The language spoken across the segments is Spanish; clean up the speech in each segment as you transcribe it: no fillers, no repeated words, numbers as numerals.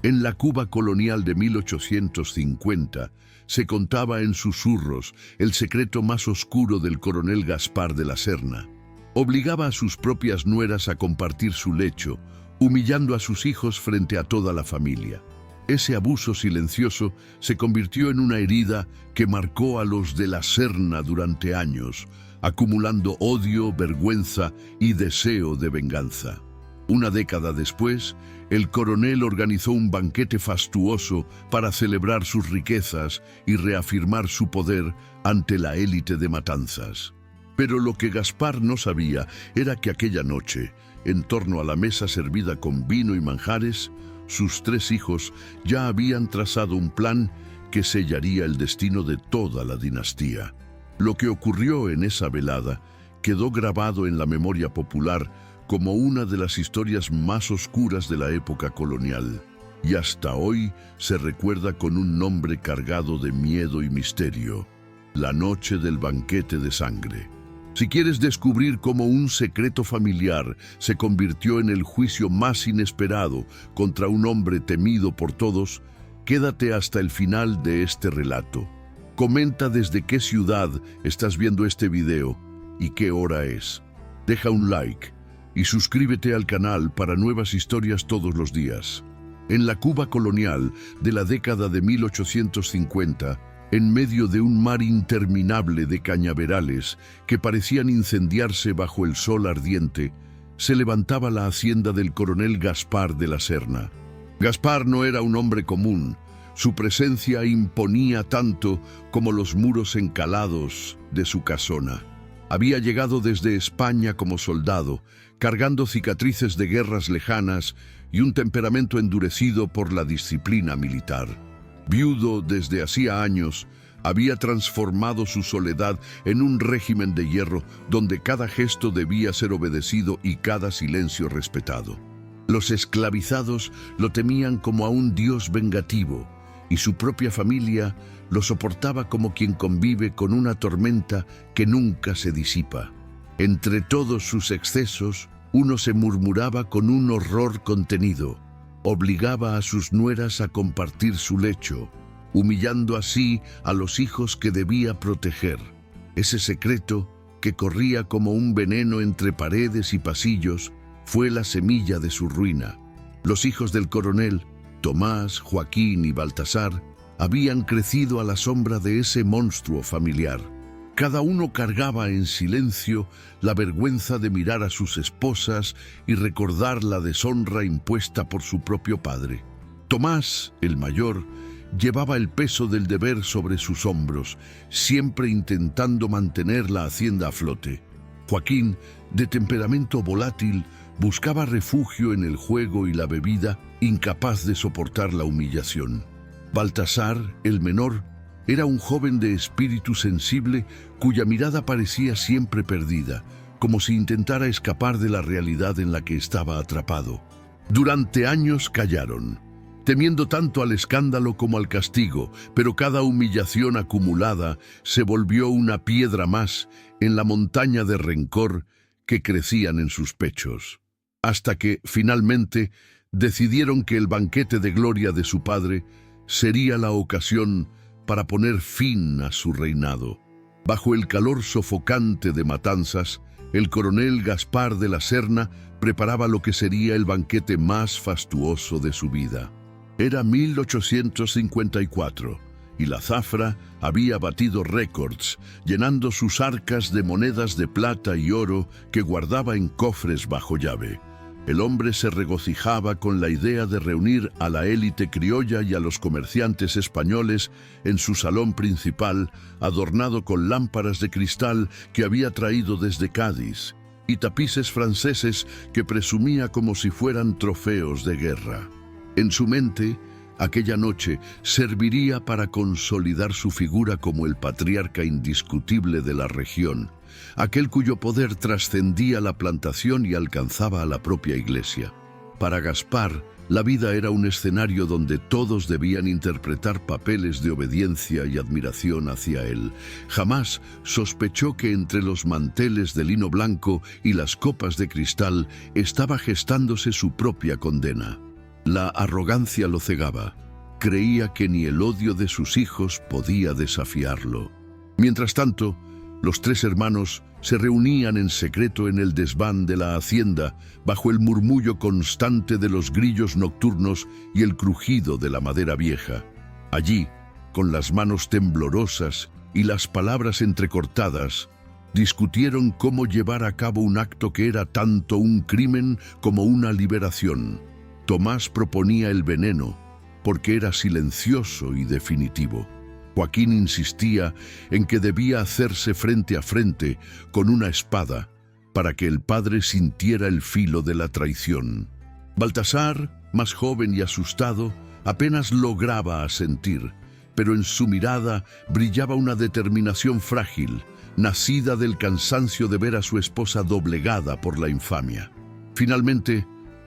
En la Cuba colonial de 1850 se contaba en susurros el secreto más oscuro del coronel Gaspar de la Serna. Obligaba a sus propias nueras a compartir su lecho, humillando a sus hijos frente a toda la familia. Ese abuso silencioso se convirtió en una herida que marcó a los de la Serna durante años, acumulando odio, vergüenza y deseo de venganza. Una década después, el coronel organizó un banquete fastuoso para celebrar sus riquezas y reafirmar su poder ante la élite de Matanzas. Pero lo que Gaspar no sabía era que aquella noche, en torno a la mesa servida con vino y manjares, sus 3 hijos ya habían trazado un plan que sellaría el destino de toda la dinastía. Lo que ocurrió en esa velada quedó grabado en la memoria popular como una de las historias más oscuras de la época colonial, y hasta hoy se recuerda con un nombre cargado de miedo y misterio: la noche del banquete de sangre. Si quieres descubrir cómo un secreto familiar se convirtió en el juicio más inesperado contra un hombre temido por todos, quédate hasta el final de este relato. Comenta desde qué ciudad estás viendo este video y qué hora es. Deja un like y suscríbete al canal para nuevas historias todos los días. En la Cuba colonial de la década de 1850, en medio de un mar interminable de cañaverales que parecían incendiarse bajo el sol ardiente, se levantaba la hacienda del coronel Gaspar de la Serna. Gaspar no era un hombre común. Su presencia imponía tanto como los muros encalados de su casona. Había llegado desde España como soldado, cargando cicatrices de guerras lejanas y un temperamento endurecido por la disciplina militar. Viudo desde hacía años, había transformado su soledad en un régimen de hierro donde cada gesto debía ser obedecido y cada silencio respetado. Los esclavizados lo temían como a un dios vengativo, y su propia familia lo soportaba como quien convive con una tormenta que nunca se disipa. Entre todos sus excesos, uno se murmuraba con un horror contenido: obligaba a sus nueras a compartir su lecho, humillando así a los hijos que debía proteger. Ese secreto, que corría como un veneno entre paredes y pasillos, fue la semilla de su ruina. Los hijos del coronel, Tomás, Joaquín y Baltasar, habían crecido a la sombra de ese monstruo familiar. Cada uno cargaba en silencio la vergüenza de mirar a sus esposas y recordar la deshonra impuesta por su propio padre. Tomás, el mayor, llevaba el peso del deber sobre sus hombros, siempre intentando mantener la hacienda a flote. Joaquín, de temperamento volátil, buscaba refugio en el juego y la bebida, incapaz de soportar la humillación. Baltasar, el menor, era un joven de espíritu sensible cuya mirada parecía siempre perdida, como si intentara escapar de la realidad en la que estaba atrapado. Durante años callaron, temiendo tanto al escándalo como al castigo, pero cada humillación acumulada se volvió una piedra más en la montaña de rencor que crecían en sus pechos. Hasta que, finalmente, decidieron que el banquete de gloria de su padre sería la ocasión para poner fin a su reinado. Bajo el calor sofocante de Matanzas, el coronel Gaspar de la Serna preparaba lo que sería el banquete más fastuoso de su vida. Era 1854 y la zafra había batido récords, llenando sus arcas de monedas de plata y oro que guardaba en cofres bajo llave. El hombre se regocijaba con la idea de reunir a la élite criolla y a los comerciantes españoles en su salón principal, adornado con lámparas de cristal que había traído desde Cádiz, y tapices franceses que presumía como si fueran trofeos de guerra. En su mente, aquella noche serviría para consolidar su figura como el patriarca indiscutible de la región, aquel cuyo poder trascendía la plantación y alcanzaba a la propia iglesia. Para Gaspar, la vida era un escenario donde todos debían interpretar papeles de obediencia y admiración hacia él. Jamás sospechó que entre los manteles de lino blanco y las copas de cristal estaba gestándose su propia condena. La arrogancia lo cegaba. Creía que ni el odio de sus hijos podía desafiarlo. Mientras tanto, los tres hermanos se reunían en secreto en el desván de la hacienda, bajo el murmullo constante de los grillos nocturnos y el crujido de la madera vieja. Allí, con las manos temblorosas y las palabras entrecortadas, discutieron cómo llevar a cabo un acto que era tanto un crimen como una liberación. Tomás proponía el veneno, porque era silencioso y definitivo. Joaquín insistía en que debía hacerse frente a frente con una espada para que el padre sintiera el filo de la traición. Baltasar, más joven y asustado, apenas lograba asentir, pero en su mirada brillaba una determinación frágil, nacida del cansancio de ver a su esposa doblegada por la infamia. Finalmente,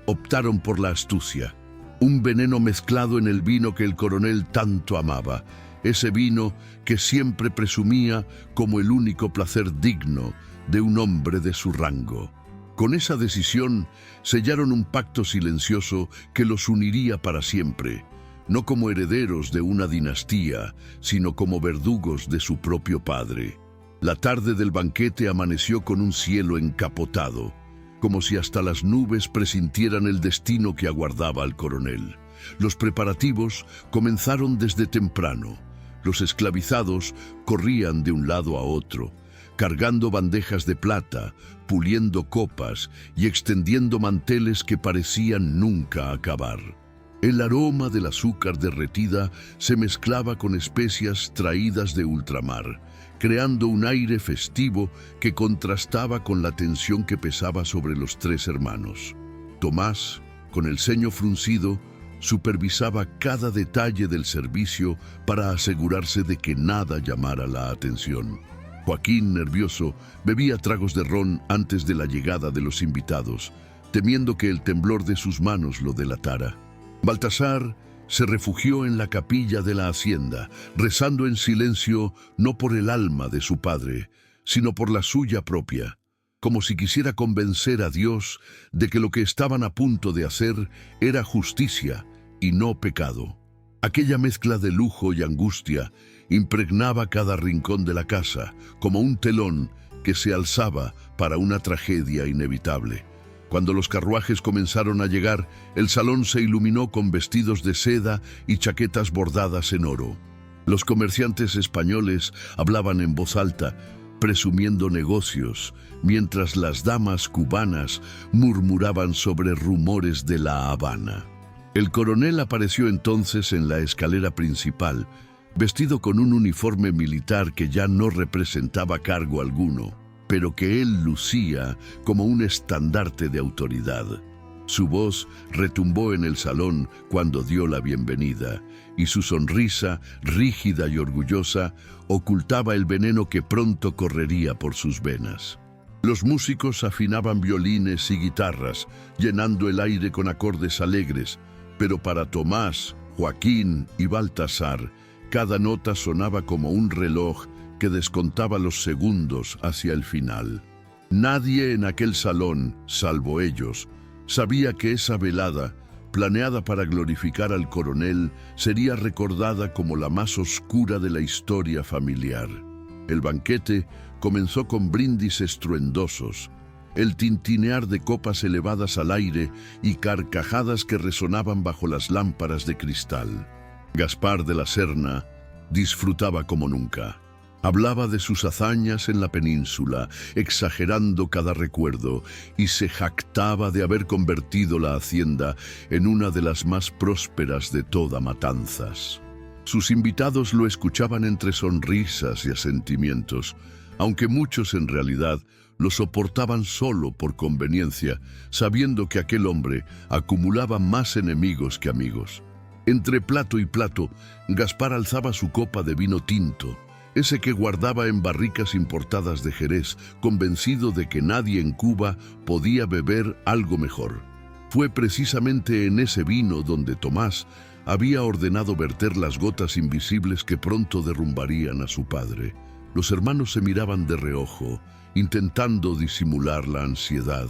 optaron por la astucia, un veneno mezclado en el vino que el coronel tanto amaba, ese vino que siempre presumía como el único placer digno de un hombre de su rango. Con esa decisión sellaron un pacto silencioso que los uniría para siempre, no como herederos de una dinastía, sino como verdugos de su propio padre. La tarde del banquete amaneció con un cielo encapotado, como si hasta las nubes presintieran el destino que aguardaba al coronel. Los preparativos comenzaron desde temprano. Los esclavizados corrían de un lado a otro, cargando bandejas de plata, puliendo copas y extendiendo manteles que parecían nunca acabar. El aroma del azúcar derretida se mezclaba con especias traídas de ultramar, creando un aire festivo que contrastaba con la tensión que pesaba sobre los tres hermanos. Tomás, con el ceño fruncido, supervisaba cada detalle del servicio para asegurarse de que nada llamara la atención. Joaquín, nervioso, bebía tragos de ron antes de la llegada de los invitados, temiendo que el temblor de sus manos lo delatara. Baltasar se refugió en la capilla de la hacienda, rezando en silencio no por el alma de su padre, sino por la suya propia, como si quisiera convencer a Dios de que lo que estaban a punto de hacer era justicia y no pecado. Aquella mezcla de lujo y angustia impregnaba cada rincón de la casa, como un telón que se alzaba para una tragedia inevitable. Cuando los carruajes comenzaron a llegar, el salón se iluminó con vestidos de seda y chaquetas bordadas en oro. Los comerciantes españoles hablaban en voz alta, presumiendo negocios, mientras las damas cubanas murmuraban sobre rumores de La Habana. El coronel apareció entonces en la escalera principal, vestido con un uniforme militar que ya no representaba cargo alguno, pero que él lucía como un estandarte de autoridad. Su voz retumbó en el salón cuando dio la bienvenida, y su sonrisa, rígida y orgullosa, ocultaba el veneno que pronto correría por sus venas. Los músicos afinaban violines y guitarras, llenando el aire con acordes alegres, pero para Tomás, Joaquín y Baltasar, cada nota sonaba como un reloj que descontaba los segundos hacia el final. Nadie en aquel salón, salvo ellos, sabía que esa velada, planeada para glorificar al coronel, sería recordada como la más oscura de la historia familiar. El banquete comenzó con brindis estruendosos, el tintinear de copas elevadas al aire y carcajadas que resonaban bajo las lámparas de cristal. Gaspar de la Serna disfrutaba como nunca. Hablaba de sus hazañas en la península, exagerando cada recuerdo, y se jactaba de haber convertido la hacienda en una de las más prósperas de toda Matanzas. Sus invitados lo escuchaban entre sonrisas y asentimientos, aunque muchos en realidad lo soportaban solo por conveniencia, sabiendo que aquel hombre acumulaba más enemigos que amigos. Entre plato y plato, Gaspar alzaba su copa de vino tinto, ese que guardaba en barricas importadas de Jerez, convencido de que nadie en Cuba podía beber algo mejor. Fue precisamente en ese vino donde Tomás había ordenado verter las gotas invisibles que pronto derrumbarían a su padre. Los hermanos se miraban de reojo, intentando disimular la ansiedad,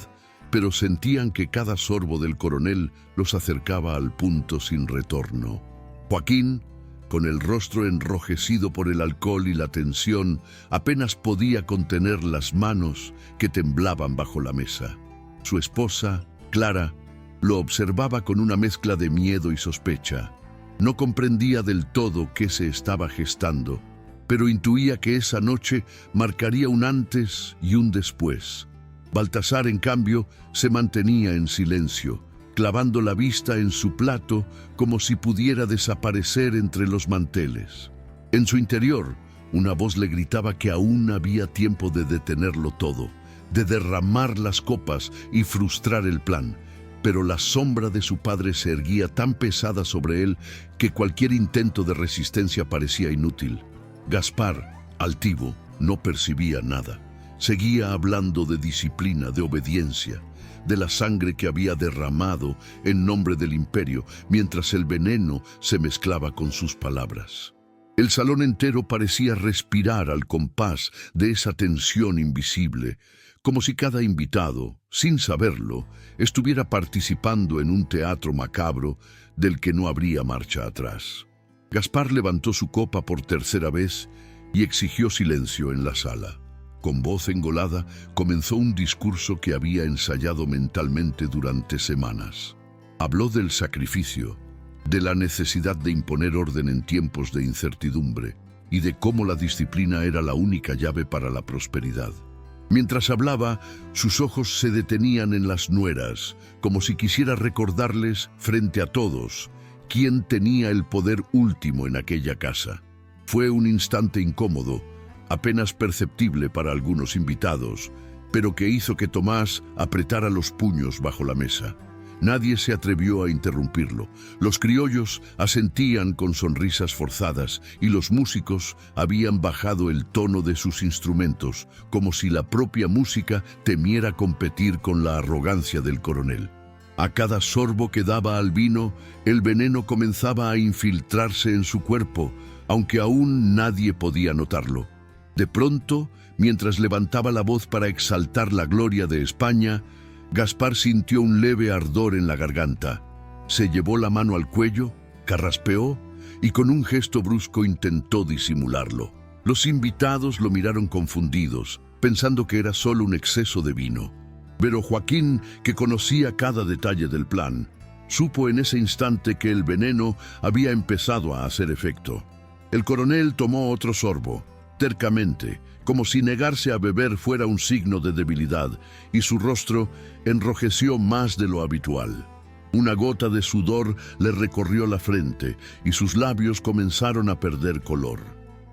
pero sentían que cada sorbo del coronel los acercaba al punto sin retorno. Joaquín, con el rostro enrojecido por el alcohol y la tensión, apenas podía contener las manos que temblaban bajo la mesa. Su esposa, Clara, lo observaba con una mezcla de miedo y sospecha. No comprendía del todo qué se estaba gestando, pero intuía que esa noche marcaría un antes y un después. Baltasar, en cambio, se mantenía en silencio, clavando la vista en su plato como si pudiera desaparecer entre los manteles. En su interior, una voz le gritaba que aún había tiempo de detenerlo todo, de derramar las copas y frustrar el plan, pero la sombra de su padre se erguía tan pesada sobre él que cualquier intento de resistencia parecía inútil. Gaspar, altivo, no percibía nada. Seguía hablando de disciplina, de obediencia, de la sangre que había derramado en nombre del imperio, mientras el veneno se mezclaba con sus palabras. El salón entero parecía respirar al compás de esa tensión invisible, como si cada invitado, sin saberlo, estuviera participando en un teatro macabro del que no habría marcha atrás. Gaspar levantó su copa por tercera vez y exigió silencio en la sala. Con voz engolada, comenzó un discurso que había ensayado mentalmente durante semanas. Habló del sacrificio, de la necesidad de imponer orden en tiempos de incertidumbre y de cómo la disciplina era la única llave para la prosperidad. Mientras hablaba, sus ojos se detenían en las nueras, como si quisiera recordarles, frente a todos, quién tenía el poder último en aquella casa. Fue un instante incómodo, apenas perceptible para algunos invitados, pero que hizo que Tomás apretara los puños bajo la mesa. Nadie se atrevió a interrumpirlo. Los criollos asentían con sonrisas forzadas y los músicos habían bajado el tono de sus instrumentos, como si la propia música temiera competir con la arrogancia del coronel. A cada sorbo que daba al vino, el veneno comenzaba a infiltrarse en su cuerpo, aunque aún nadie podía notarlo. De pronto, mientras levantaba la voz para exaltar la gloria de España, Gaspar sintió un leve ardor en la garganta. Se llevó la mano al cuello, carraspeó y con un gesto brusco intentó disimularlo. Los invitados lo miraron confundidos, pensando que era solo un exceso de vino. Pero Joaquín, que conocía cada detalle del plan, supo en ese instante que el veneno había empezado a hacer efecto. El coronel tomó otro sorbo, tercamente, como si negarse a beber fuera un signo de debilidad, y su rostro enrojeció más de lo habitual. Una gota de sudor le recorrió la frente y sus labios comenzaron a perder color.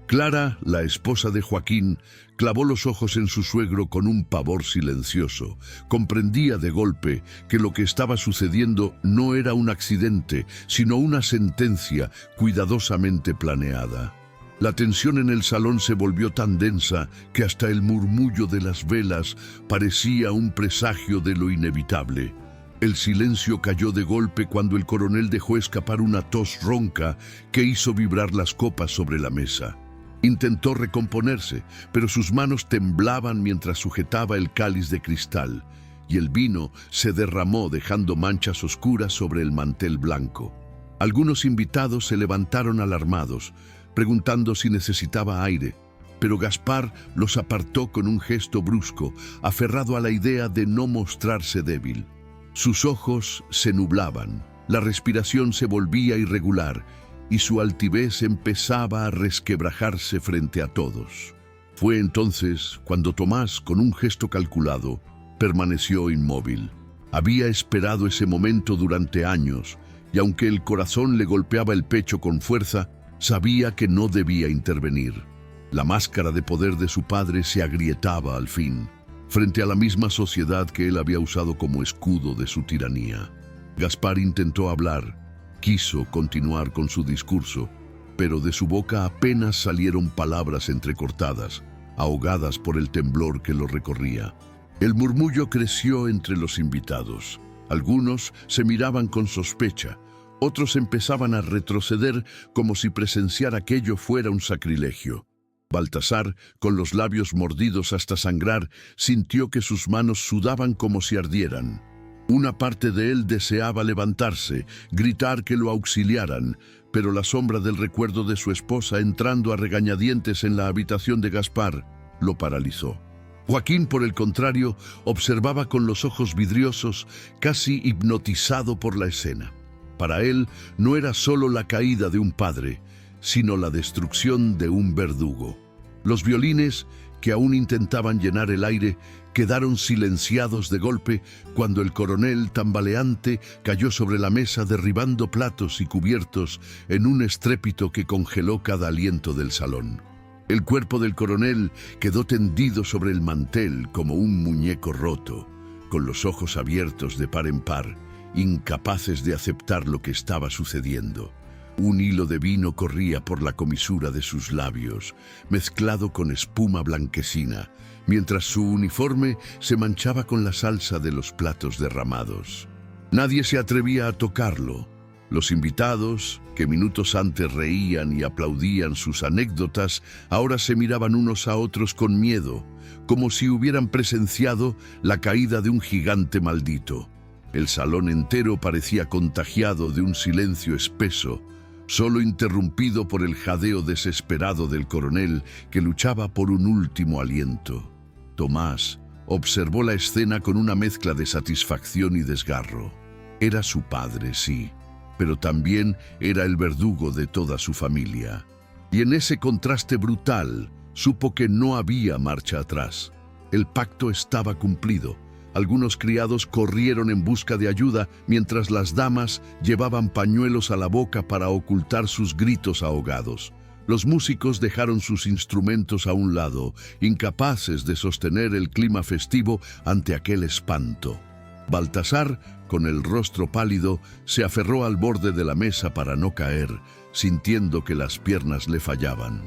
Clara, la esposa de Joaquín, clavó los ojos en su suegro con un pavor silencioso. Comprendía de golpe que lo que estaba sucediendo no era un accidente, sino una sentencia cuidadosamente planeada. La tensión en el salón se volvió tan densa que hasta el murmullo de las velas parecía un presagio de lo inevitable. El silencio cayó de golpe cuando el coronel dejó escapar una tos ronca que hizo vibrar las copas sobre la mesa. Intentó recomponerse, pero sus manos temblaban mientras sujetaba el cáliz de cristal, y el vino se derramó dejando manchas oscuras sobre el mantel blanco. Algunos invitados se levantaron alarmados, preguntando si necesitaba aire, pero Gaspar los apartó con un gesto brusco, aferrado a la idea de no mostrarse débil. Sus ojos se nublaban, la respiración se volvía irregular y su altivez empezaba a resquebrajarse frente a todos. Fue entonces cuando Tomás, con un gesto calculado, permaneció inmóvil. Había esperado ese momento durante años, y aunque el corazón le golpeaba el pecho con fuerza, sabía que no debía intervenir. La máscara de poder de su padre se agrietaba al fin, frente a la misma sociedad que él había usado como escudo de su tiranía. Gaspar intentó hablar, quiso continuar con su discurso, pero de su boca apenas salieron palabras entrecortadas, ahogadas por el temblor que lo recorría. El murmullo creció entre los invitados. Algunos se miraban con sospecha, otros empezaban a retroceder como si presenciar aquello fuera un sacrilegio. Baltasar, con los labios mordidos hasta sangrar, sintió que sus manos sudaban como si ardieran. Una parte de él deseaba levantarse, gritar que lo auxiliaran, pero la sombra del recuerdo de su esposa entrando a regañadientes en la habitación de Gaspar lo paralizó. Joaquín, por el contrario, observaba con los ojos vidriosos, casi hipnotizado por la escena. Para él no era solo la caída de un padre, sino la destrucción de un verdugo. Los violines, que aún intentaban llenar el aire, quedaron silenciados de golpe cuando el coronel, tambaleante, cayó sobre la mesa derribando platos y cubiertos en un estrépito que congeló cada aliento del salón. El cuerpo del coronel quedó tendido sobre el mantel como un muñeco roto, con los ojos abiertos de par en par, incapaces de aceptar lo que estaba sucediendo. Un hilo de vino corría por la comisura de sus labios, mezclado con espuma blanquecina, mientras su uniforme se manchaba con la salsa de los platos derramados. Nadie se atrevía a tocarlo. Los invitados, que minutos antes reían y aplaudían sus anécdotas, ahora se miraban unos a otros con miedo, como si hubieran presenciado la caída de un gigante maldito. El salón entero parecía contagiado de un silencio espeso, solo interrumpido por el jadeo desesperado del coronel que luchaba por un último aliento. Tomás observó la escena con una mezcla de satisfacción y desgarro. Era su padre, sí, pero también era el verdugo de toda su familia. Y en ese contraste brutal, supo que no había marcha atrás. El pacto estaba cumplido. Algunos criados corrieron en busca de ayuda, mientras las damas llevaban pañuelos a la boca para ocultar sus gritos ahogados. Los músicos dejaron sus instrumentos a un lado, incapaces de sostener el clima festivo ante aquel espanto. Baltasar, con el rostro pálido, se aferró al borde de la mesa para no caer, sintiendo que las piernas le fallaban.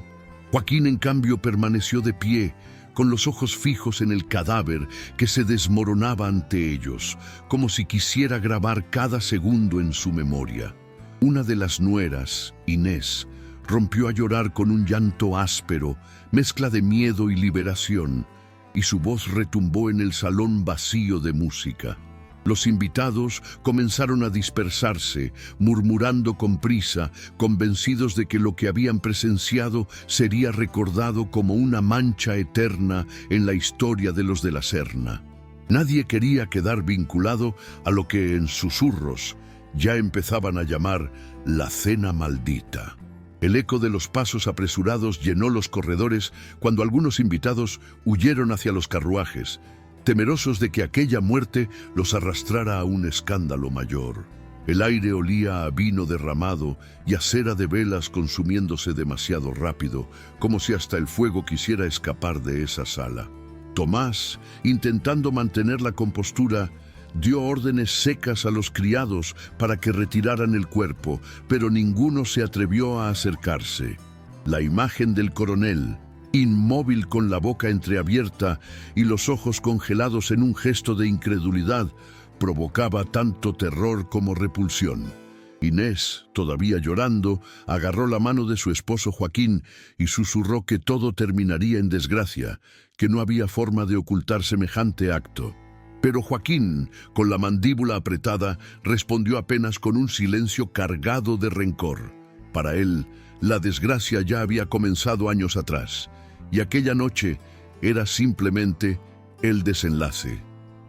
Joaquín, en cambio, permaneció de pie, con los ojos fijos en el cadáver que se desmoronaba ante ellos, como si quisiera grabar cada segundo en su memoria. Una de las nueras, Inés, rompió a llorar con un llanto áspero, mezcla de miedo y liberación, y su voz retumbó en el salón vacío de música. Los invitados comenzaron a dispersarse, murmurando con prisa, convencidos de que lo que habían presenciado sería recordado como una mancha eterna en la historia de los de la Serna. Nadie quería quedar vinculado a lo que en susurros ya empezaban a llamar la cena maldita. El eco de los pasos apresurados llenó los corredores cuando algunos invitados huyeron hacia los carruajes, temerosos de que aquella muerte los arrastrara a un escándalo mayor. El aire olía a vino derramado y a cera de velas consumiéndose demasiado rápido, como si hasta el fuego quisiera escapar de esa sala. Tomás, intentando mantener la compostura, dio órdenes secas a los criados para que retiraran el cuerpo, pero ninguno se atrevió a acercarse. La imagen del coronel, inmóvil con la boca entreabierta y los ojos congelados en un gesto de incredulidad, provocaba tanto terror como repulsión. Inés, todavía llorando, agarró la mano de su esposo Joaquín y susurró que todo terminaría en desgracia, que no había forma de ocultar semejante acto. Pero Joaquín, con la mandíbula apretada, respondió apenas con un silencio cargado de rencor. Para él, la desgracia ya había comenzado años atrás, y aquella noche era simplemente el desenlace.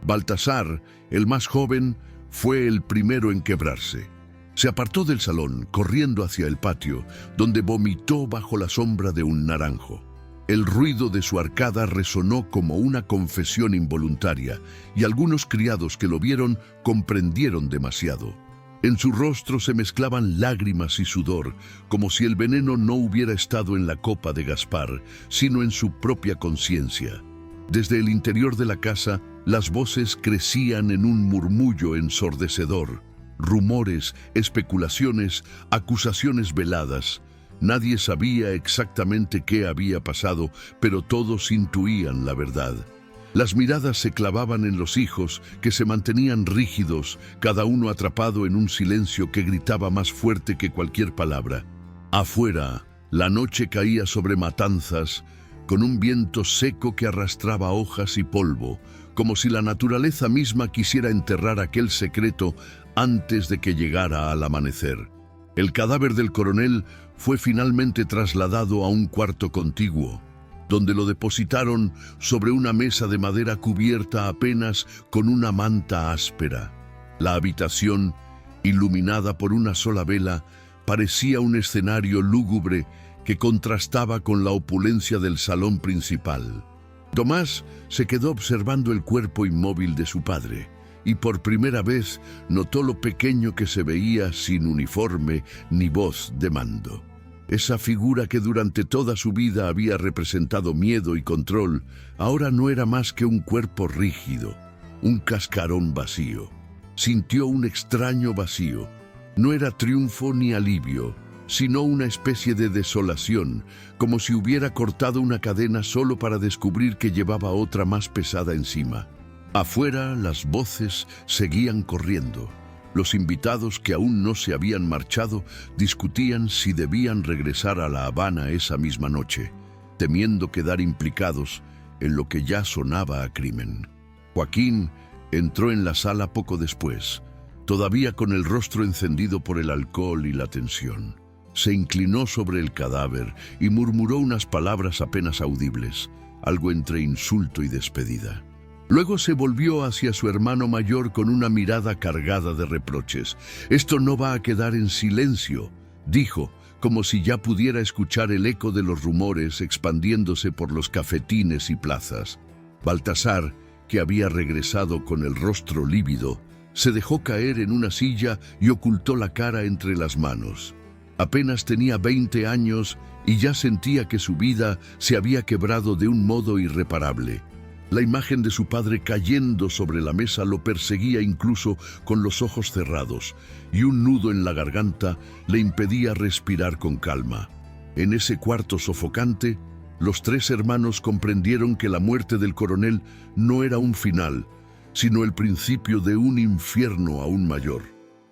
Baltasar, el más joven, fue el primero en quebrarse. Se apartó del salón, corriendo hacia el patio, donde vomitó bajo la sombra de un naranjo. El ruido de su arcada resonó como una confesión involuntaria, y algunos criados que lo vieron comprendieron demasiado. En su rostro se mezclaban lágrimas y sudor, como si el veneno no hubiera estado en la copa de Gaspar, sino en su propia conciencia. Desde el interior de la casa, las voces crecían en un murmullo ensordecedor. Rumores, especulaciones, acusaciones veladas. Nadie sabía exactamente qué había pasado, pero todos intuían la verdad. Las miradas se clavaban en los hijos, que se mantenían rígidos, cada uno atrapado en un silencio que gritaba más fuerte que cualquier palabra. Afuera, La noche caía sobre Matanzas con un viento seco que arrastraba hojas y polvo, como si la naturaleza misma quisiera enterrar aquel secreto antes de que llegara al amanecer. El cadáver del coronel fue finalmente trasladado a un cuarto contiguo, donde lo depositaron sobre una mesa de madera cubierta apenas con una manta áspera. La habitación, iluminada por una sola vela, parecía un escenario lúgubre que contrastaba con la opulencia del salón principal. Tomás se quedó observando el cuerpo inmóvil de su padre y por primera vez notó lo pequeño que se veía sin uniforme ni voz de mando. Esa figura que durante toda su vida había representado miedo y control, ahora no era más que un cuerpo rígido, un cascarón vacío. Sintió un extraño vacío. No era triunfo ni alivio, sino una especie de desolación, como si hubiera cortado una cadena solo para descubrir que llevaba otra más pesada encima. Afuera, las voces seguían corriendo. Los invitados que aún no se habían marchado discutían si debían regresar a La Habana esa misma noche, temiendo quedar implicados en lo que ya sonaba a crimen. Joaquín entró en la sala poco después, todavía con el rostro encendido por el alcohol y la tensión. Se inclinó sobre el cadáver y murmuró unas palabras apenas audibles, algo entre insulto y despedida. Luego se volvió hacia su hermano mayor con una mirada cargada de reproches. «Esto no va a quedar en silencio», dijo, como si ya pudiera escuchar el eco de los rumores expandiéndose por los cafetines y plazas. Baltasar, que había regresado con el rostro lívido, se dejó caer en una silla y ocultó la cara entre las manos. Apenas tenía 20 años y ya sentía que su vida se había quebrado de un modo irreparable. La imagen de su padre cayendo sobre la mesa lo perseguía incluso con los ojos cerrados, y un nudo en la garganta le impedía respirar con calma. En ese cuarto sofocante, los tres hermanos comprendieron que la muerte del coronel no era un final, sino el principio de un infierno aún mayor.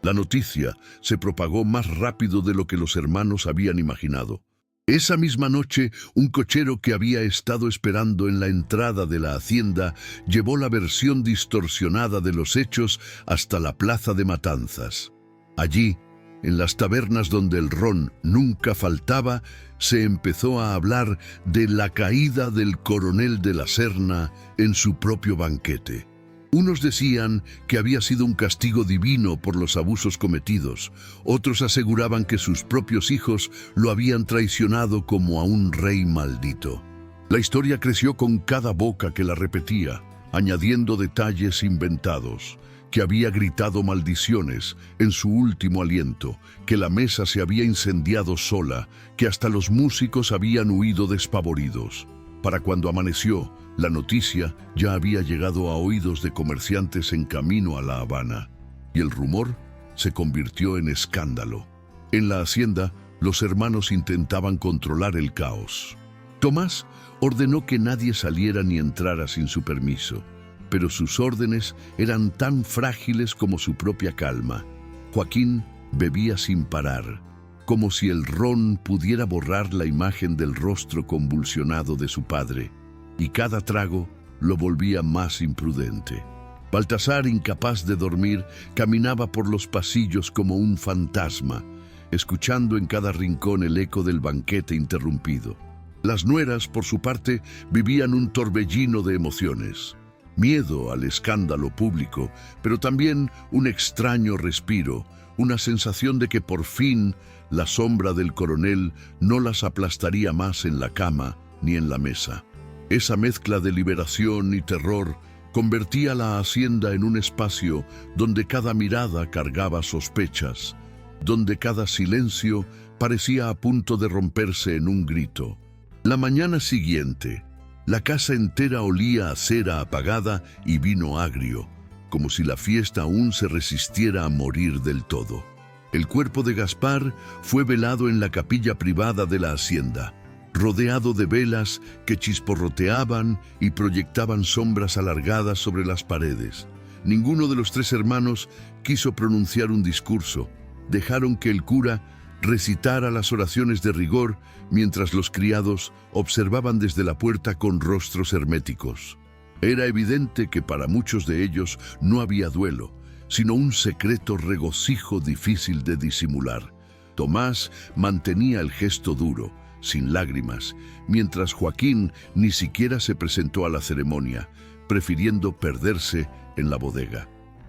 La noticia se propagó más rápido de lo que los hermanos habían imaginado. Esa misma noche, un cochero que había estado esperando en la entrada de la hacienda llevó la versión distorsionada de los hechos hasta la plaza de Matanzas. Allí, en las tabernas donde el ron nunca faltaba, se empezó a hablar de la caída del coronel de la Serna en su propio banquete. Unos decían que había sido un castigo divino por los abusos cometidos, otros aseguraban que sus propios hijos lo habían traicionado como a un rey maldito. La historia creció con cada boca que la repetía, añadiendo detalles inventados, que había gritado maldiciones en su último aliento, que la mesa se había incendiado sola, que hasta los músicos habían huido despavoridos. Para cuando amaneció, la noticia ya había llegado a oídos de comerciantes en camino a La Habana, y el rumor se convirtió en escándalo. En la hacienda, los hermanos intentaban controlar el caos. Tomás ordenó que nadie saliera ni entrara sin su permiso, pero sus órdenes eran tan frágiles como su propia calma. Joaquín bebía sin parar, como si el ron pudiera borrar la imagen del rostro convulsionado de su padre, y cada trago lo volvía más imprudente. Baltasar, incapaz de dormir, caminaba por los pasillos como un fantasma, escuchando en cada rincón el eco del banquete interrumpido. Las nueras, por su parte, vivían un torbellino de emociones. Miedo al escándalo público, pero también un extraño respiro, una sensación de que por fin la sombra del coronel no las aplastaría más en la cama ni en la mesa. Esa mezcla de liberación y terror convertía la hacienda en un espacio donde cada mirada cargaba sospechas, donde cada silencio parecía a punto de romperse en un grito. La mañana siguiente, la casa entera olía a cera apagada y vino agrio, como si la fiesta aún se resistiera a morir del todo. El cuerpo de Gaspar fue velado en la capilla privada de la hacienda, rodeado de velas que chisporroteaban y proyectaban sombras alargadas sobre las paredes. Ninguno de los tres hermanos quiso pronunciar un discurso. Dejaron que el cura recitara las oraciones de rigor mientras los criados observaban desde la puerta con rostros herméticos. Era evidente que para muchos de ellos no había duelo, sino un secreto regocijo difícil de disimular. Tomás mantenía el gesto duro, sin lágrimas, mientras Joaquín ni siquiera se presentó a la ceremonia, prefiriendo perderse en la bodega.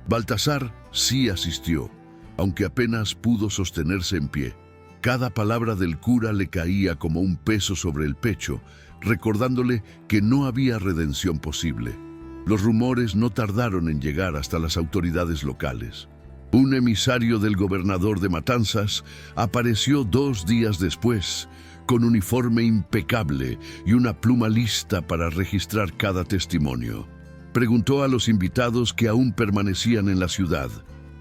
Baltasar sí asistió, aunque apenas pudo sostenerse en pie. Cada palabra del cura le caía como un peso sobre el pecho, recordándole que no había redención posible. Los rumores no tardaron en llegar hasta las autoridades locales. Un emisario del gobernador de Matanzas apareció 2 días después, con uniforme impecable y una pluma lista para registrar cada testimonio. Preguntó a los invitados que aún permanecían en la ciudad,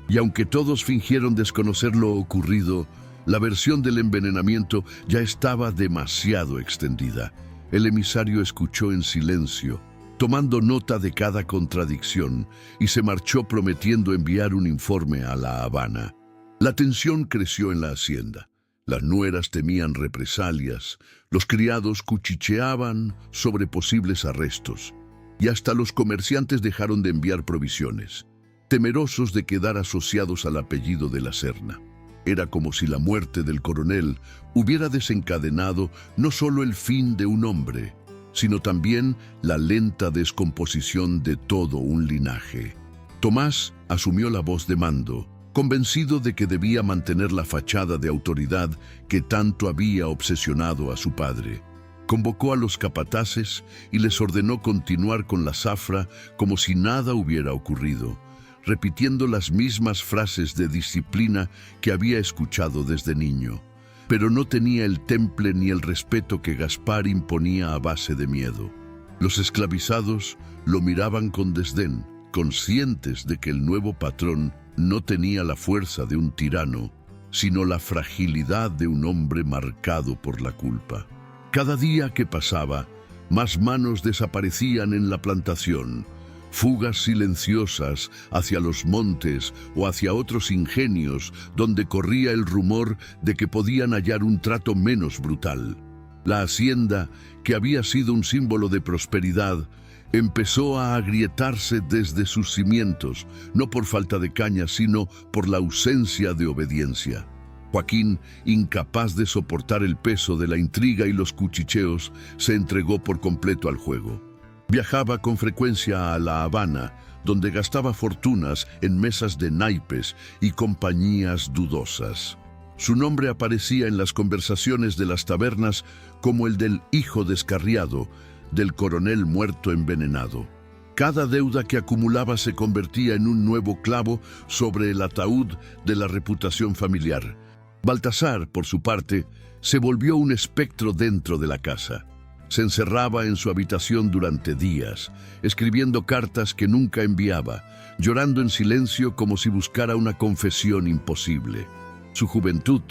y aunque todos fingieron desconocer lo ocurrido, la versión del envenenamiento ya estaba demasiado extendida. El emisario escuchó en silencio, tomando nota de cada contradicción, y se marchó prometiendo enviar un informe a La Habana. La tensión creció en la hacienda. Las nueras temían represalias, los criados cuchicheaban sobre posibles arrestos, y hasta los comerciantes dejaron de enviar provisiones, temerosos de quedar asociados al apellido de la Serna. Era como si la muerte del coronel hubiera desencadenado no solo el fin de un hombre, sino también la lenta descomposición de todo un linaje. Tomás asumió la voz de mando, convencido de que debía mantener la fachada de autoridad que tanto había obsesionado a su padre. Convocó a los capataces y les ordenó continuar con la zafra como si nada hubiera ocurrido, repitiendo las mismas frases de disciplina que había escuchado desde niño. Pero no tenía el temple ni el respeto que Gaspar imponía a base de miedo. Los esclavizados lo miraban con desdén, conscientes de que el nuevo patrón no tenía la fuerza de un tirano, sino la fragilidad de un hombre marcado por la culpa. Cada día que pasaba, más manos desaparecían en la plantación, fugas silenciosas hacia los montes o hacia otros ingenios donde corría el rumor de que podían hallar un trato menos brutal. La hacienda, que había sido un símbolo de prosperidad, empezó a agrietarse desde sus cimientos, no por falta de caña, sino por la ausencia de obediencia. Joaquín, incapaz de soportar el peso de la intriga y los cuchicheos, se entregó por completo al juego. Viajaba con frecuencia a La Habana, donde gastaba fortunas en mesas de naipes y compañías dudosas. Su nombre aparecía en las conversaciones de las tabernas como el del hijo descarriado, del coronel muerto envenenado. Cada deuda que acumulaba se convertía en un nuevo clavo sobre el ataúd de la reputación familiar. Baltasar, por su parte, se volvió un espectro dentro de la casa. Se encerraba en su habitación durante días, escribiendo cartas que nunca enviaba, llorando en silencio como si buscara una confesión imposible. Su juventud,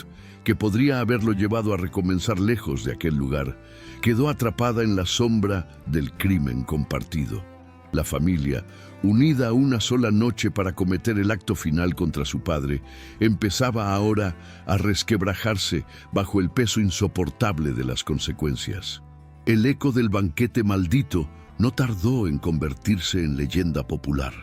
que podría haberlo llevado a recomenzar lejos de aquel lugar, quedó atrapada en la sombra del crimen compartido. La familia, unida a una sola noche para cometer el acto final contra su padre, empezaba ahora a resquebrajarse bajo el peso insoportable de las consecuencias. El eco del banquete maldito no tardó en convertirse en leyenda popular.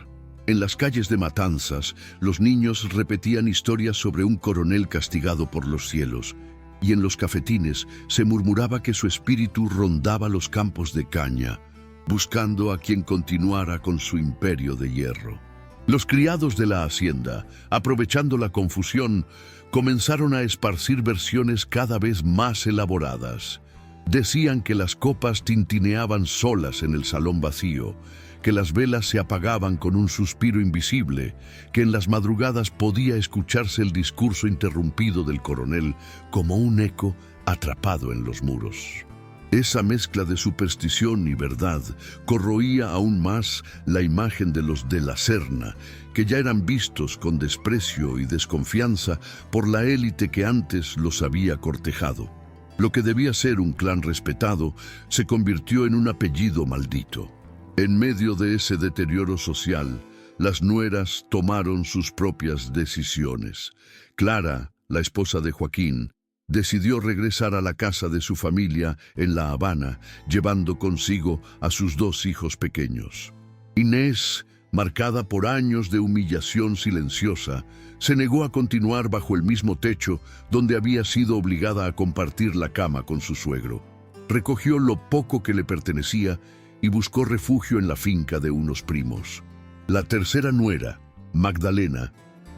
En las calles de Matanzas, los niños repetían historias sobre un coronel castigado por los cielos, y en los cafetines se murmuraba que su espíritu rondaba los campos de caña, buscando a quien continuara con su imperio de hierro. Los criados de la hacienda, aprovechando la confusión, comenzaron a esparcir versiones cada vez más elaboradas. Decían que las copas tintineaban solas en el salón vacío, que las velas se apagaban con un suspiro invisible, que en las madrugadas podía escucharse el discurso interrumpido del coronel como un eco atrapado en los muros. Esa mezcla de superstición y verdad corroía aún más la imagen de los de la Serna, que ya eran vistos con desprecio y desconfianza por la élite que antes los había cortejado. Lo que debía ser un clan respetado se convirtió en un apellido maldito. En medio de ese deterioro social, las nueras tomaron sus propias decisiones. Clara, la esposa de Joaquín, decidió regresar a la casa de su familia en La Habana, llevando consigo a sus 2 hijos pequeños. Inés, marcada por años de humillación silenciosa, se negó a continuar bajo el mismo techo donde había sido obligada a compartir la cama con su suegro. Recogió lo poco que le pertenecía y buscó refugio en la finca de unos primos. La tercera nuera, Magdalena,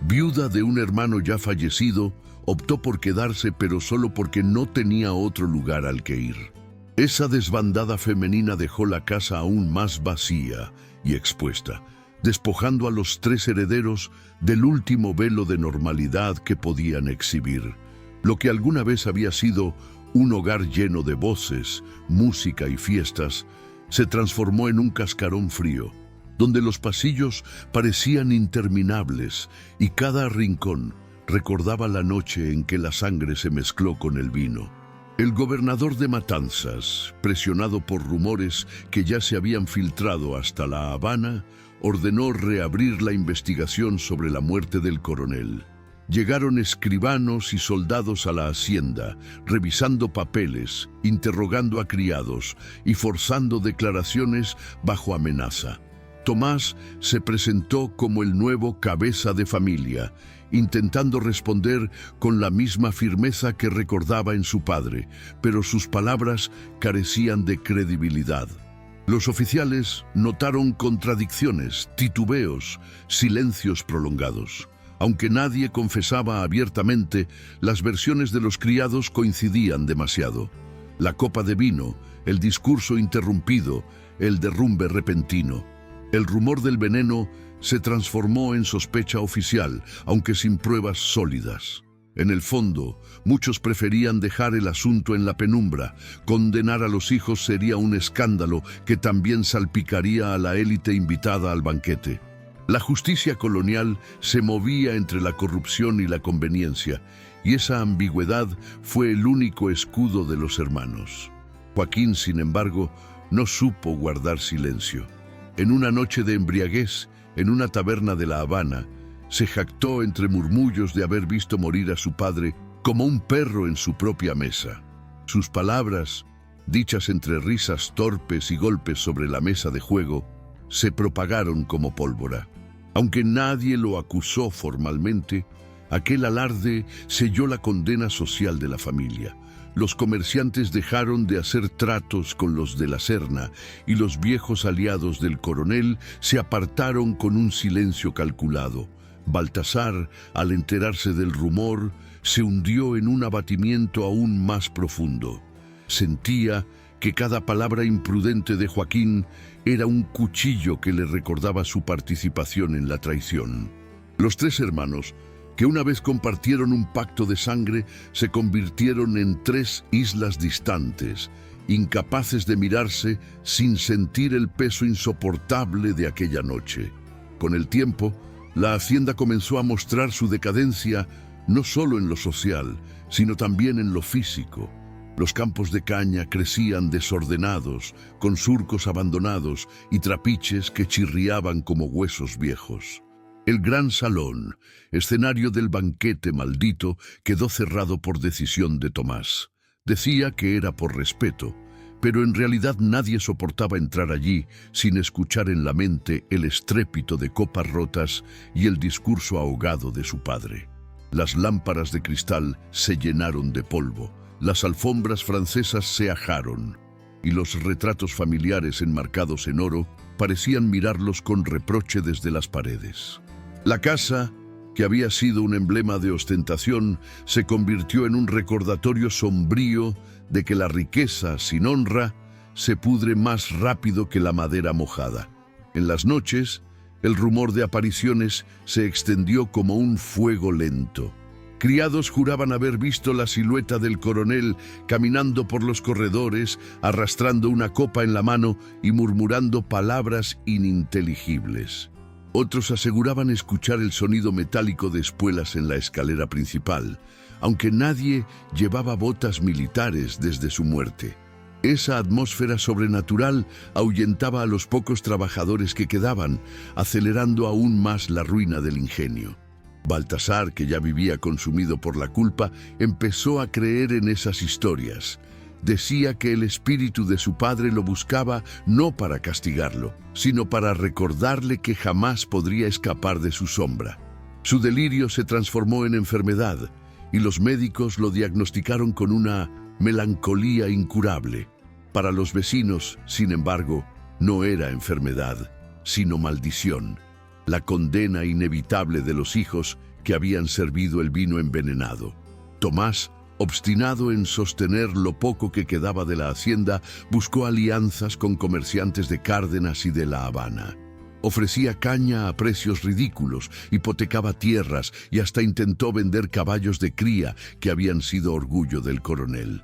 viuda de un hermano ya fallecido, optó por quedarse, pero solo porque no tenía otro lugar al que ir. Esa desbandada femenina dejó la casa aún más vacía y expuesta, despojando a los 3 herederos del último velo de normalidad que podían exhibir. Lo que alguna vez había sido un hogar lleno de voces, música y fiestas, se transformó en un cascarón frío, donde los pasillos parecían interminables y cada rincón recordaba la noche en que la sangre se mezcló con el vino. El gobernador de Matanzas, presionado por rumores que ya se habían filtrado hasta La Habana, ordenó reabrir la investigación sobre la muerte del coronel. Llegaron escribanos y soldados a la hacienda, revisando papeles, interrogando a criados y forzando declaraciones bajo amenaza. Tomás se presentó como el nuevo cabeza de familia, intentando responder con la misma firmeza que recordaba en su padre, pero sus palabras carecían de credibilidad. Los oficiales notaron contradicciones, titubeos, silencios prolongados. Aunque nadie confesaba abiertamente, las versiones de los criados coincidían demasiado. La copa de vino, el discurso interrumpido, el derrumbe repentino. El rumor del veneno se transformó en sospecha oficial, aunque sin pruebas sólidas. En el fondo, muchos preferían dejar el asunto en la penumbra. Condenar a los hijos sería un escándalo que también salpicaría a la élite invitada al banquete. La justicia colonial se movía entre la corrupción y la conveniencia, y esa ambigüedad fue el único escudo de los hermanos. Joaquín, sin embargo, no supo guardar silencio. En una noche de embriaguez, en una taberna de La Habana, se jactó entre murmullos de haber visto morir a su padre como un perro en su propia mesa. Sus palabras, dichas entre risas torpes y golpes sobre la mesa de juego, se propagaron como pólvora. Aunque nadie lo acusó formalmente, aquel alarde selló la condena social de la familia. Los comerciantes dejaron de hacer tratos con los de la Serna y los viejos aliados del coronel se apartaron con un silencio calculado. Baltasar, al enterarse del rumor, se hundió en un abatimiento aún más profundo. Sentía que cada palabra imprudente de Joaquín era un cuchillo que le recordaba su participación en la traición. Los 3 hermanos, que una vez compartieron un pacto de sangre, se convirtieron en 3 islas distantes, incapaces de mirarse sin sentir el peso insoportable de aquella noche. Con el tiempo, la hacienda comenzó a mostrar su decadencia no solo en lo social, sino también en lo físico. Los campos de caña crecían desordenados, con surcos abandonados y trapiches que chirriaban como huesos viejos. El gran salón, escenario del banquete maldito, quedó cerrado por decisión de Tomás. Decía que era por respeto, pero en realidad nadie soportaba entrar allí sin escuchar en la mente el estrépito de copas rotas y el discurso ahogado de su padre. Las lámparas de cristal se llenaron de polvo, las alfombras francesas se ajaron, y los retratos familiares enmarcados en oro parecían mirarlos con reproche desde las paredes. La casa, que había sido un emblema de ostentación, se convirtió en un recordatorio sombrío de que la riqueza sin honra se pudre más rápido que la madera mojada. En las noches, el rumor de apariciones se extendió como un fuego lento. Criados juraban haber visto la silueta del coronel caminando por los corredores, arrastrando una copa en la mano y murmurando palabras ininteligibles. Otros aseguraban escuchar el sonido metálico de espuelas en la escalera principal, aunque nadie llevaba botas militares desde su muerte. Esa atmósfera sobrenatural ahuyentaba a los pocos trabajadores que quedaban, acelerando aún más la ruina del ingenio. Baltasar, que ya vivía consumido por la culpa, empezó a creer en esas historias. Decía que el espíritu de su padre lo buscaba no para castigarlo, sino para recordarle que jamás podría escapar de su sombra. Su delirio se transformó en enfermedad y los médicos lo diagnosticaron con una melancolía incurable. Para los vecinos, sin embargo, no era enfermedad, sino maldición, la condena inevitable de los hijos que habían servido el vino envenenado. Tomás, obstinado en sostener lo poco que quedaba de la hacienda, buscó alianzas con comerciantes de Cárdenas y de La Habana. Ofrecía caña a precios ridículos, hipotecaba tierras y hasta intentó vender caballos de cría que habían sido orgullo del coronel.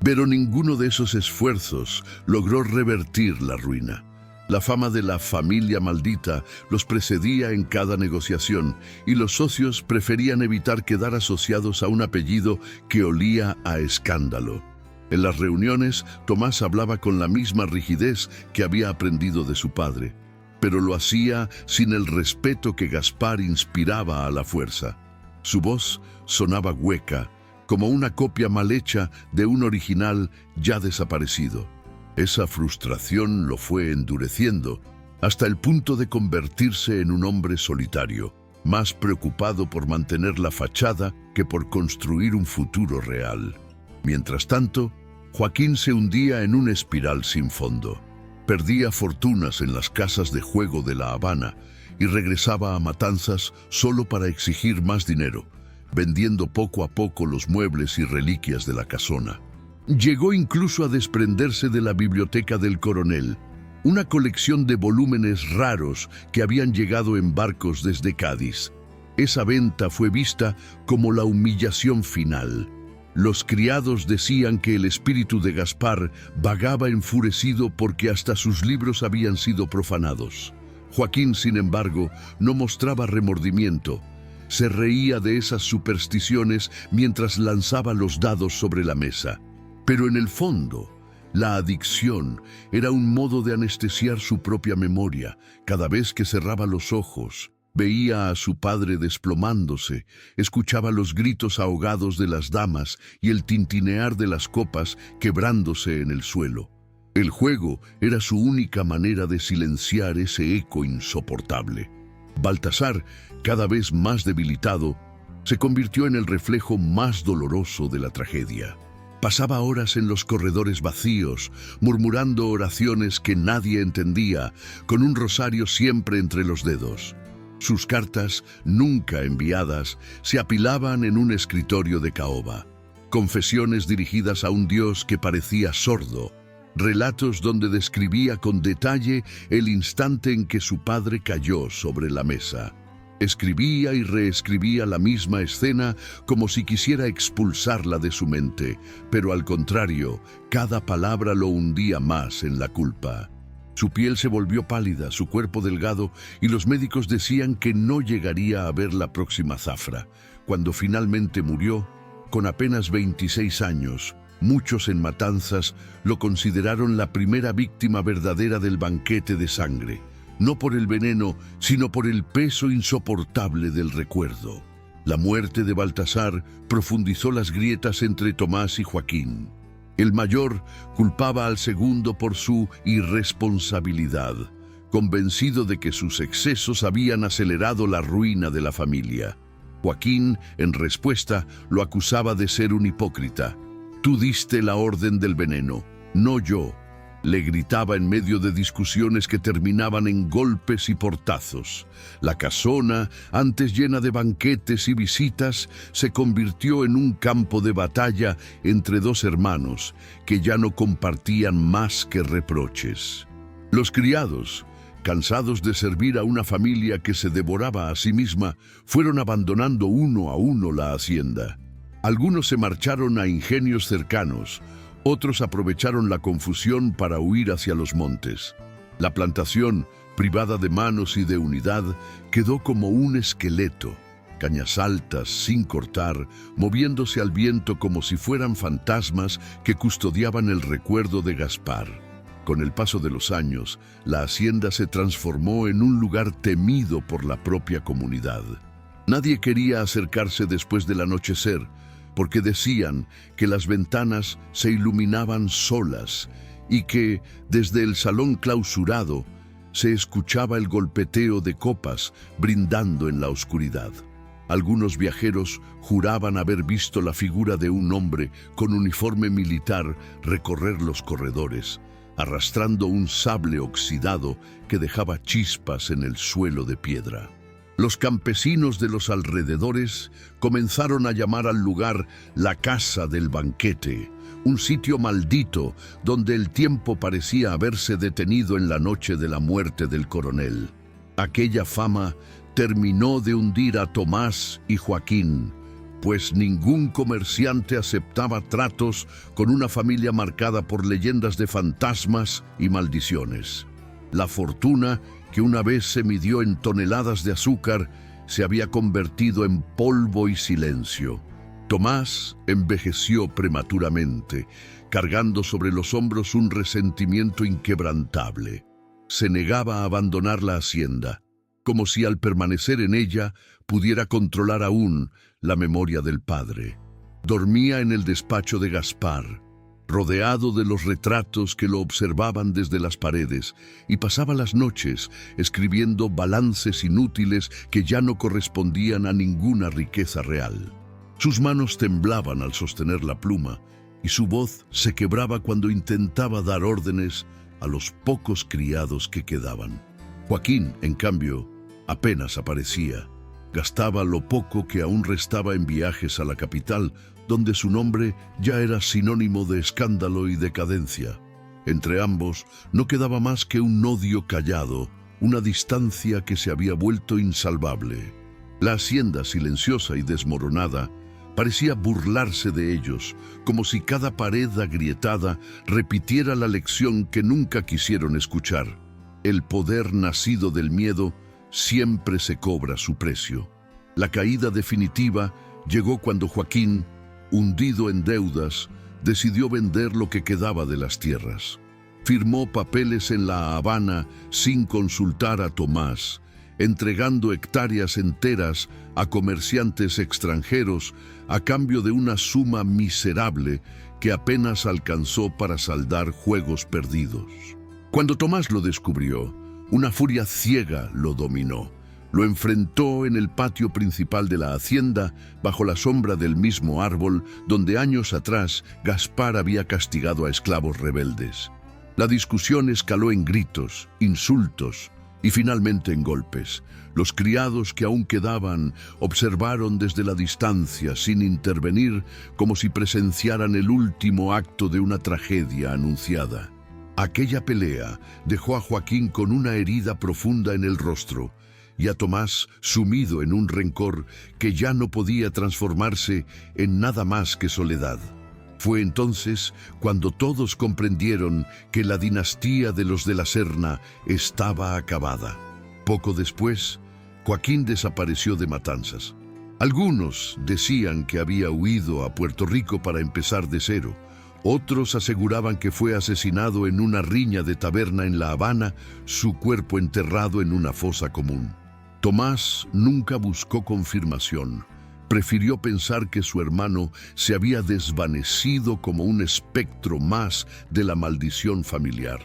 Pero ninguno de esos esfuerzos logró revertir la ruina. La fama de la familia maldita los precedía en cada negociación y los socios preferían evitar quedar asociados a un apellido que olía a escándalo. En las reuniones, Tomás hablaba con la misma rigidez que había aprendido de su padre, pero lo hacía sin el respeto que Gaspar inspiraba a la fuerza. Su voz sonaba hueca, como una copia mal hecha de un original ya desaparecido. Esa frustración lo fue endureciendo hasta el punto de convertirse en un hombre solitario, más preocupado por mantener la fachada que por construir un futuro real. Mientras tanto, Joaquín se hundía en una espiral sin fondo. Perdía fortunas en las casas de juego de La Habana y regresaba a Matanzas solo para exigir más dinero, vendiendo poco a poco los muebles y reliquias de la casona. Llegó incluso a desprenderse de la biblioteca del coronel, una colección de volúmenes raros que habían llegado en barcos desde Cádiz. Esa venta fue vista como la humillación final. Los criados decían que el espíritu de Gaspar vagaba enfurecido porque hasta sus libros habían sido profanados. Joaquín, sin embargo, no mostraba remordimiento. Se reía de esas supersticiones mientras lanzaba los dados sobre la mesa. Pero en el fondo, la adicción era un modo de anestesiar su propia memoria. Cada vez que cerraba los ojos, veía a su padre desplomándose, escuchaba los gritos ahogados de las damas y el tintinear de las copas quebrándose en el suelo. El juego era su única manera de silenciar ese eco insoportable. Baltasar, cada vez más debilitado, se convirtió en el reflejo más doloroso de la tragedia. Pasaba horas en los corredores vacíos, murmurando oraciones que nadie entendía, con un rosario siempre entre los dedos. Sus cartas, nunca enviadas, se apilaban en un escritorio de caoba. Confesiones dirigidas a un Dios que parecía sordo. Relatos donde describía con detalle el instante en que su padre cayó sobre la mesa. Escribía y reescribía la misma escena como si quisiera expulsarla de su mente, pero al contrario, cada palabra lo hundía más en la culpa. Su piel se volvió pálida, su cuerpo delgado, y los médicos decían que no llegaría a ver la próxima zafra. Cuando finalmente murió, con apenas 26 años, muchos en Matanzas lo consideraron la primera víctima verdadera del banquete de sangre. No por el veneno, sino por el peso insoportable del recuerdo. La muerte de Baltasar profundizó las grietas entre Tomás y Joaquín. El mayor culpaba al segundo por su irresponsabilidad, convencido de que sus excesos habían acelerado la ruina de la familia. Joaquín, en respuesta, lo acusaba de ser un hipócrita. «Tú diste la orden del veneno, no yo», le gritaba en medio de discusiones que terminaban en golpes y portazos. La casona, antes llena de banquetes y visitas, se convirtió en un campo de batalla entre dos hermanos que ya no compartían más que reproches. Los criados, cansados de servir a una familia que se devoraba a sí misma, fueron abandonando uno a uno la hacienda. Algunos se marcharon a ingenios cercanos, otros aprovecharon la confusión para huir hacia los montes. La plantación, privada de manos y de unidad, quedó como un esqueleto, cañas altas, sin cortar, moviéndose al viento como si fueran fantasmas que custodiaban el recuerdo de Gaspar. Con el paso de los años, la hacienda se transformó en un lugar temido por la propia comunidad. Nadie quería acercarse después del anochecer, porque decían que las ventanas se iluminaban solas y que, desde el salón clausurado, se escuchaba el golpeteo de copas brindando en la oscuridad. Algunos viajeros juraban haber visto la figura de un hombre con uniforme militar recorrer los corredores, arrastrando un sable oxidado que dejaba chispas en el suelo de piedra. Los campesinos de los alrededores comenzaron a llamar al lugar la Casa del Banquete, un sitio maldito donde el tiempo parecía haberse detenido en la noche de la muerte del coronel. Aquella fama terminó de hundir a Tomás y Joaquín, pues ningún comerciante aceptaba tratos con una familia marcada por leyendas de fantasmas y maldiciones. La fortuna, que una vez se midió en toneladas de azúcar, se había convertido en polvo y silencio. Tomás envejeció prematuramente, cargando sobre los hombros un resentimiento inquebrantable. Se negaba a abandonar la hacienda, como si al permanecer en ella pudiera controlar aún la memoria del padre. Dormía en el despacho de Gaspar, rodeado de los retratos que lo observaban desde las paredes, y pasaba las noches escribiendo balances inútiles que ya no correspondían a ninguna riqueza real. Sus manos temblaban al sostener la pluma, y su voz se quebraba cuando intentaba dar órdenes a los pocos criados que quedaban. Joaquín, en cambio, apenas aparecía. Gastaba lo poco que aún restaba en viajes a la capital, donde su nombre ya era sinónimo de escándalo y decadencia. Entre ambos no quedaba más que un odio callado, una distancia que se había vuelto insalvable. La hacienda, silenciosa y desmoronada, parecía burlarse de ellos, como si cada pared agrietada repitiera la lección que nunca quisieron escuchar. El poder nacido del miedo siempre se cobra su precio. La caída definitiva llegó cuando Joaquín, hundido en deudas, decidió vender lo que quedaba de las tierras. Firmó papeles en La Habana sin consultar a Tomás, entregando hectáreas enteras a comerciantes extranjeros a cambio de una suma miserable que apenas alcanzó para saldar juegos perdidos. Cuando Tomás lo descubrió, una furia ciega lo dominó. Lo enfrentó en el patio principal de la hacienda, bajo la sombra del mismo árbol donde años atrás Gaspar había castigado a esclavos rebeldes. La discusión escaló en gritos, insultos y finalmente en golpes. Los criados que aún quedaban observaron desde la distancia, sin intervenir, como si presenciaran el último acto de una tragedia anunciada. Aquella pelea dejó a Joaquín con una herida profunda en el rostro y a Tomás sumido en un rencor que ya no podía transformarse en nada más que soledad. Fue entonces cuando todos comprendieron que la dinastía de los de la Serna estaba acabada. Poco después, Joaquín desapareció de Matanzas. Algunos decían que había huido a Puerto Rico para empezar de cero. Otros aseguraban que fue asesinado en una riña de taberna en La Habana, su cuerpo enterrado en una fosa común. Tomás nunca buscó confirmación. Prefirió pensar que su hermano se había desvanecido como un espectro más de la maldición familiar.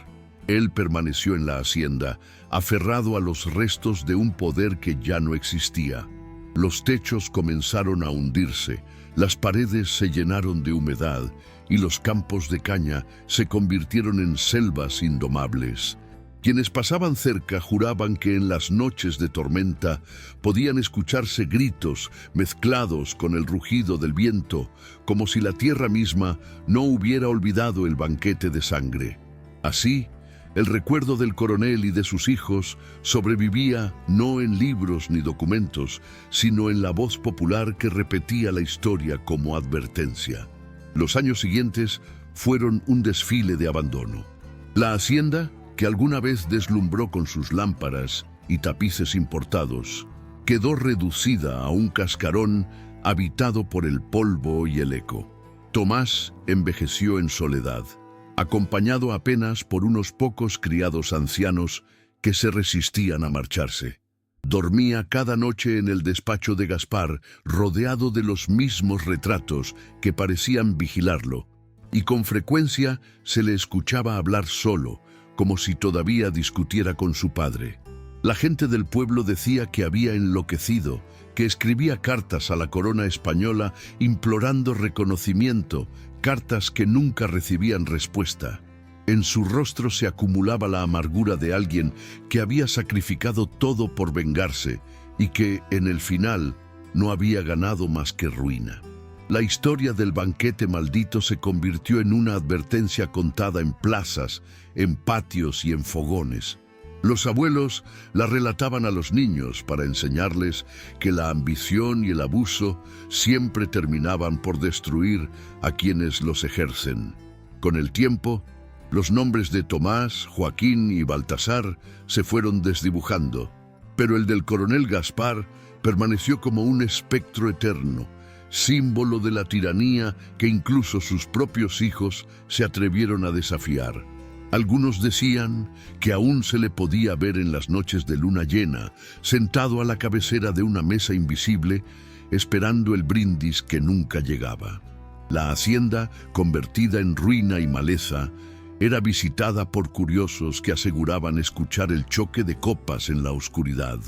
Él permaneció en la hacienda, aferrado a los restos de un poder que ya no existía. Los techos comenzaron a hundirse, las paredes se llenaron de humedad y los campos de caña se convirtieron en selvas indomables. Quienes pasaban cerca juraban que en las noches de tormenta podían escucharse gritos mezclados con el rugido del viento, como si la tierra misma no hubiera olvidado el banquete de sangre. Así, el recuerdo del coronel y de sus hijos sobrevivía no en libros ni documentos, sino en la voz popular que repetía la historia como advertencia. Los años siguientes fueron un desfile de abandono. La hacienda, que alguna vez deslumbró con sus lámparas y tapices importados, quedó reducida a un cascarón habitado por el polvo y el eco. Tomás envejeció en soledad, acompañado apenas por unos pocos criados ancianos que se resistían a marcharse. Dormía cada noche en el despacho de Gaspar, rodeado de los mismos retratos que parecían vigilarlo, y con frecuencia se le escuchaba hablar solo, como si todavía discutiera con su padre. La gente del pueblo decía que había enloquecido, que escribía cartas a la corona española implorando reconocimiento, cartas que nunca recibían respuesta. En su rostro se acumulaba la amargura de alguien que había sacrificado todo por vengarse y que, en el final, no había ganado más que ruina. La historia del banquete maldito se convirtió en una advertencia contada en plazas, en patios y en fogones. Los abuelos la relataban a los niños para enseñarles que la ambición y el abuso siempre terminaban por destruir a quienes los ejercen. Con el tiempo, los nombres de Tomás, Joaquín y Baltasar se fueron desdibujando, pero el del coronel Gaspar permaneció como un espectro eterno, símbolo de la tiranía que incluso sus propios hijos se atrevieron a desafiar. Algunos decían que aún se le podía ver en las noches de luna llena, sentado a la cabecera de una mesa invisible, esperando el brindis que nunca llegaba. La hacienda, convertida en ruina y maleza, era visitada por curiosos que aseguraban escuchar el choque de copas en la oscuridad.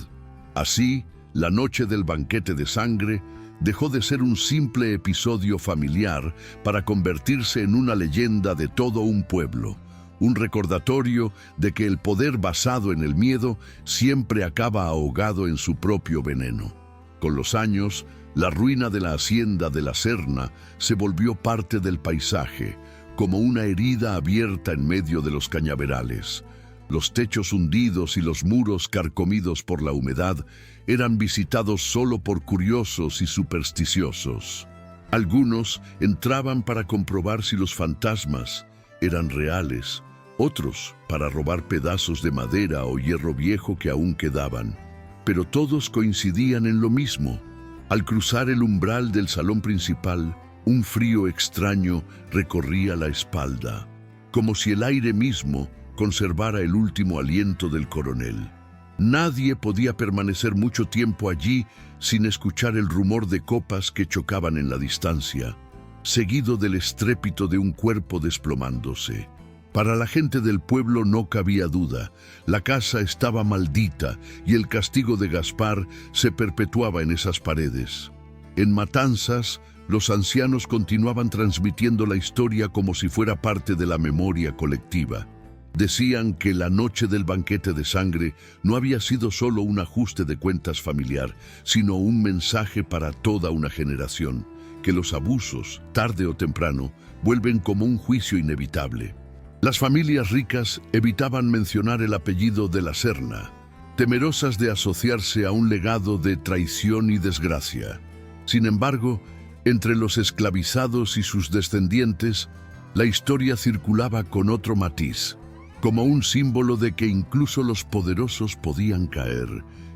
Así, la noche del banquete de sangre dejó de ser un simple episodio familiar para convertirse en una leyenda de todo un pueblo, un recordatorio de que el poder basado en el miedo siempre acaba ahogado en su propio veneno. Con los años, la ruina de la hacienda de la Serna se volvió parte del paisaje, como una herida abierta en medio de los cañaverales. Los techos hundidos y los muros carcomidos por la humedad eran visitados solo por curiosos y supersticiosos. Algunos entraban para comprobar si los fantasmas eran reales, otros para robar pedazos de madera o hierro viejo que aún quedaban. Pero todos coincidían en lo mismo. Al cruzar el umbral del salón principal, un frío extraño recorría la espalda, como si el aire mismo conservara el último aliento del coronel. Nadie podía permanecer mucho tiempo allí sin escuchar el rumor de copas que chocaban en la distancia, seguido del estrépito de un cuerpo desplomándose. Para la gente del pueblo no cabía duda, la casa estaba maldita y el castigo de Gaspar se perpetuaba en esas paredes. En Matanzas, los ancianos continuaban transmitiendo la historia como si fuera parte de la memoria colectiva. Decían que la noche del banquete de sangre no había sido solo un ajuste de cuentas familiar, sino un mensaje para toda una generación, que los abusos, tarde o temprano, vuelven como un juicio inevitable. Las familias ricas evitaban mencionar el apellido de la Serna, temerosas de asociarse a un legado de traición y desgracia. Sin embargo, entre los esclavizados y sus descendientes, la historia circulaba con otro matiz, como un símbolo de que incluso los poderosos podían caer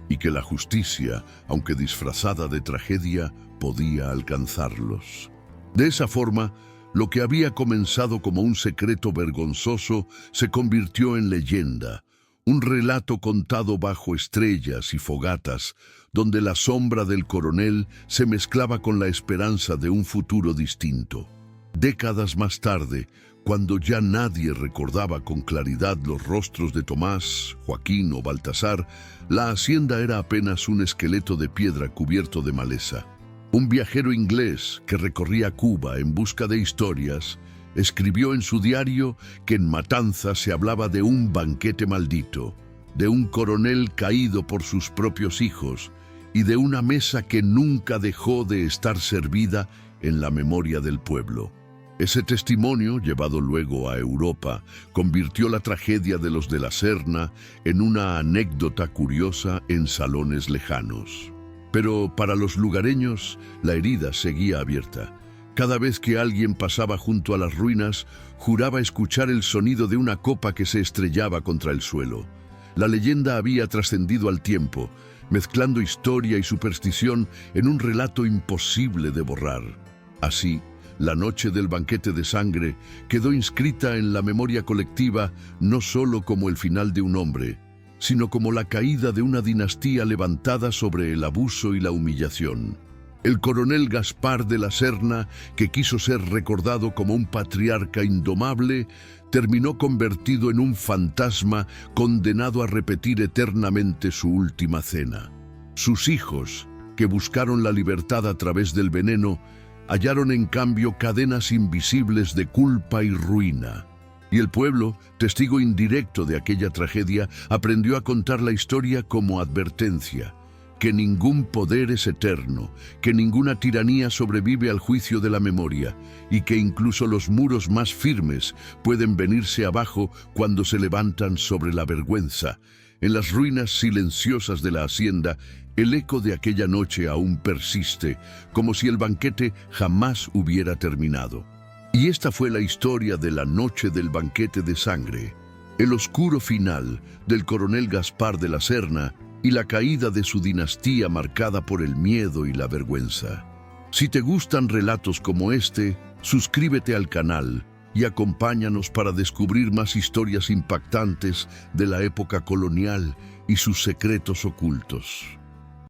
y que la justicia, aunque disfrazada de tragedia, podía alcanzarlos. De esa forma, lo que había comenzado como un secreto vergonzoso se convirtió en leyenda, un relato contado bajo estrellas y fogatas, donde la sombra del coronel se mezclaba con la esperanza de un futuro distinto. Décadas más tarde, cuando ya nadie recordaba con claridad los rostros de Tomás, Joaquín o Baltasar, la hacienda era apenas un esqueleto de piedra cubierto de maleza. Un viajero inglés que recorría Cuba en busca de historias escribió en su diario que en Matanzas se hablaba de un banquete maldito, de un coronel caído por sus propios hijos y de una mesa que nunca dejó de estar servida en la memoria del pueblo. Ese testimonio, llevado luego a Europa, convirtió la tragedia de los de la Serna en una anécdota curiosa en salones lejanos. Pero para los lugareños, la herida seguía abierta. Cada vez que alguien pasaba junto a las ruinas, juraba escuchar el sonido de una copa que se estrellaba contra el suelo. La leyenda había trascendido al tiempo, mezclando historia y superstición en un relato imposible de borrar. Así, la noche del banquete de sangre quedó inscrita en la memoria colectiva no solo como el final de un hombre, sino como la caída de una dinastía levantada sobre el abuso y la humillación. El coronel Gaspar de la Serna, que quiso ser recordado como un patriarca indomable, terminó convertido en un fantasma condenado a repetir eternamente su última cena. Sus hijos, que buscaron la libertad a través del veneno, hallaron en cambio cadenas invisibles de culpa y ruina. Y el pueblo, testigo indirecto de aquella tragedia, aprendió a contar la historia como advertencia, que ningún poder es eterno, que ninguna tiranía sobrevive al juicio de la memoria, y que incluso los muros más firmes pueden venirse abajo cuando se levantan sobre la vergüenza. En las ruinas silenciosas de la hacienda, el eco de aquella noche aún persiste, como si el banquete jamás hubiera terminado. Y esta fue la historia de la noche del banquete de sangre, el oscuro final del coronel Gaspar de la Serna y la caída de su dinastía marcada por el miedo y la vergüenza. Si te gustan relatos como este, suscríbete al canal y acompáñanos para descubrir más historias impactantes de la época colonial y sus secretos ocultos.